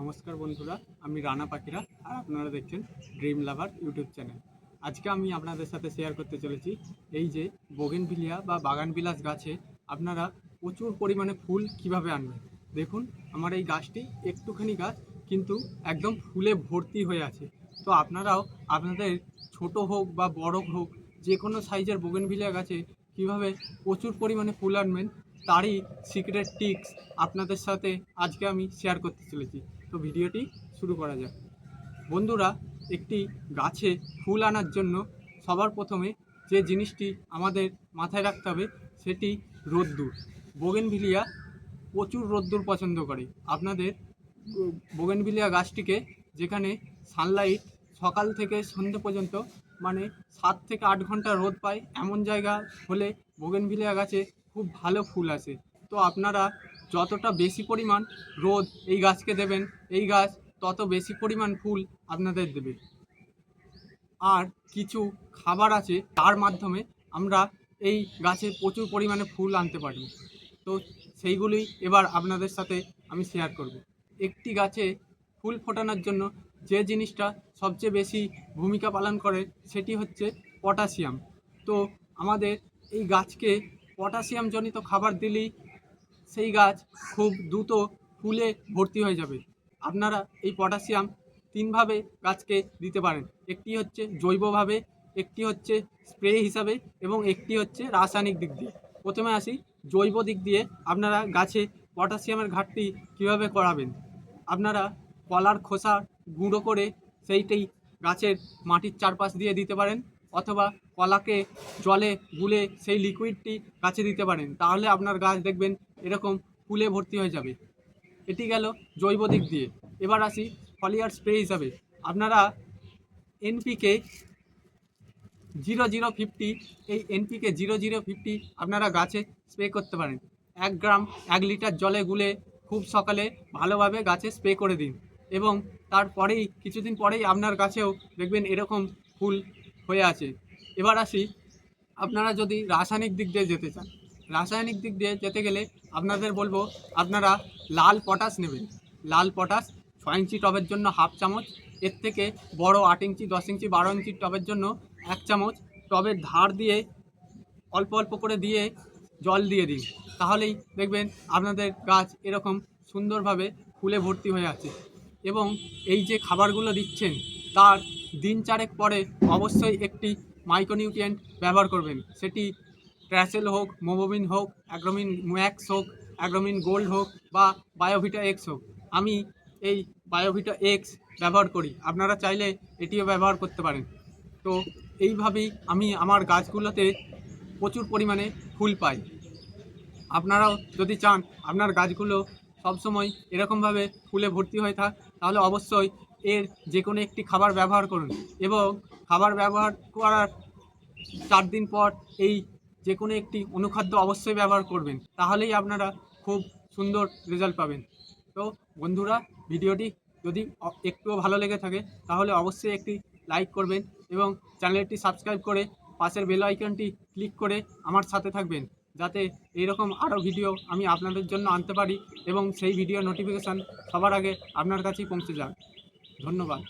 নমস্কার বন্ধুরা, আমি রানা পাখিরা আর আপনারা দেখছেন ড্রিম লাভার ইউটিউব চ্যানেল। আজকে আমি আপনাদের সাথে শেয়ার করতে চলেছি এই যে বোগেনভিলিয়া বা বাগানবিলাস গাছে আপনারা প্রচুর পরিমাণে ফুল কিভাবে আনবেন। দেখুন, আমার এই গাছটি একটুখানি গাছ, কিন্তু একদম ফুলে ভর্তি হয়ে আছে। তো আপনারাও আপনাদের ছোট হোক বা বড় হোক, যে কোনো সাইজের বোগেনভিলিয়া গাছে কিভাবে প্রচুর পরিমাণে ফুল আনবেন তারই সিক্রেট টিপস আপনাদের সাথে আজকে আমি শেয়ার করতে চলেছি। তো ভিডিওটি শুরু করা যাক। বন্ধুরা, একটি গাছে ফুল আনার জন্য সবার প্রথমে যে জিনিসটি আমাদের মাথায় রাখতে হবে সেটি রোদ্দুর। বোগেনভিলিয়া প্রচুর রোদ্দুর পছন্দ করে। আপনাদের বোগেনভিলিয়া গাছটিকে যেখানে সানলাইট সকাল থেকে সন্ধ্যে পর্যন্ত মানে 7 থেকে 8 ঘন্টা রোদ পায়, এমন জায়গা হলে বোগেনভিলিয়া গাছে খুব ভালো ফুল আসে। তো আপনারা যতটা বেশি পরিমাণ রোদ এই গাছকে দেবেন, এই গাছ তত বেশি পরিমাণ ফুল আপনাদের দেবে। আর কিছু খাবার আছে তার মাধ্যমে আমরা এই গাছে প্রচুর পরিমাণে ফুল আনতে পারি। তো সেইগুলি এবার আপনাদের সাথে আমি শেয়ার করব। একটি গাছে ফুল ফোটানোর জন্য যে জিনিসটা সবচেয়ে বেশি ভূমিকা পালন করে সেটি হচ্ছে পটাশিয়াম। তো আমাদের এই গাছকে পটাশিয়ামজনিত খাবার দিলেই সেই গাছ খুব দ্রুত ফুলে ভর্তি হয়ে যাবে। আপনারা এই পটাশিয়াম তিনভাবে গাছকে দিতে পারেন। একটি হচ্ছে জৈবভাবে, একটি হচ্ছে স্প্রে হিসাবে এবং একটি হচ্ছে রাসায়নিক দিক দিয়ে। প্রথমে আসি জৈব দিক দিয়ে। আপনারা গাছে পটাশিয়ামের ঘাটতি কীভাবে করাবেন? আপনারা কলার খোসা গুঁড়ো করে সেইটাই গাছের মাটির চারপাশ দিয়ে দিতে পারেন, অথবা কলাকে জলে গুলে সেই লিকুইডটি গাছে দিতে পারেন। তাহলে আপনার গাছ দেখবেন এরকম ফুলে ভর্তি হয়ে যাবে। এটি গেল জৈব দিক দিয়ে। এবার আসি ফলিয়ার স্প্রে হিসাবে। আপনারা এনপিকে 0050, এই এনপিকে 0050 আপনারা গাছে স্প্রে করতে পারেন। 1 গ্রাম 1 লিটার জলে গুলে খুব সকালে ভালোভাবে গাছে স্প্রে করে দিন, এবং তারপরেই কিছুদিন পরেই আপনার গাছেও দেখবেন এরকম ফুল হয়ে আছে। এবার আসি, আপনারা যদি রাসায়নিক দিক দিয়ে যেতে চান, রাসায়নিক দিক দিয়ে যেতে গেলে আপনাদের বলবো আপনারা লাল পটাশ নেবেন। লাল পটাশ 6 ইঞ্চি টবের জন্য হাফ চামচ, এর থেকে বড় 8 ইঞ্চি 10 ইঞ্চি 12 ইঞ্চি টবের জন্য 1 চামচ টবের ধার দিয়ে অল্প অল্প করে দিয়ে জল দিয়ে দিন। তাহলেই দেখবেন আপনাদের গাছ এরকম সুন্দরভাবে ফুলে ভর্তি হয়ে আছে। এবং এই যে খাবারগুলো দিচ্ছেন তার দিন 4 পরে অবশ্যই একটি মাইক্রোনিউট্রিয়েন্ট ব্যবহার করবেন। সেটি ট্র্যাসেল হোক, মোবোবিন হোক, অ্যাগ্রোমিন ম্যাক্স হোক, অ্যাগ্রোমিন গোল্ড হোক বা বায়োভিটা এক্স হোক। আমি এই বায়োভিটা এক্স ব্যবহার করি, আপনারা চাইলে এটিও ব্যবহার করতে পারেন। তো এইভাবেই আমি আমার গাছগুলোতে প্রচুর পরিমাণে ফুল পাই। আপনারাও যদি চান আপনার গাছগুলো সবসময় এরকমভাবে ফুলে ভর্তি হয়ে থাক, তাহলে অবশ্যই এর যে কোনো একটি খাবার ব্যবহার করুন, এবং খাবার ব্যবহার করার 4 দিন পর এই যে কোনো একটি অনুখাদ্য অবশ্যই ব্যবহার করবেন। তাহলেই আপনারা খুব সুন্দর রেজাল্ট পাবেন। তো বন্ধুরা, ভিডিওটি যদি একটুও ভালো লেগে থাকে তাহলে অবশ্যই একটি লাইক করবেন, এবং চ্যানেলটি সাবস্ক্রাইব করে পাশের বেল আইকনটি ক্লিক করে আমার সাথে থাকবেন, যাতে এইরকম আরও ভিডিও আমি আপনাদের জন্য আনতে পারি এবং সেই ভিডিও নোটিফিকেশান সবার আগে আপনার কাছেই পৌঁছে যাক। ধন্যবাদ।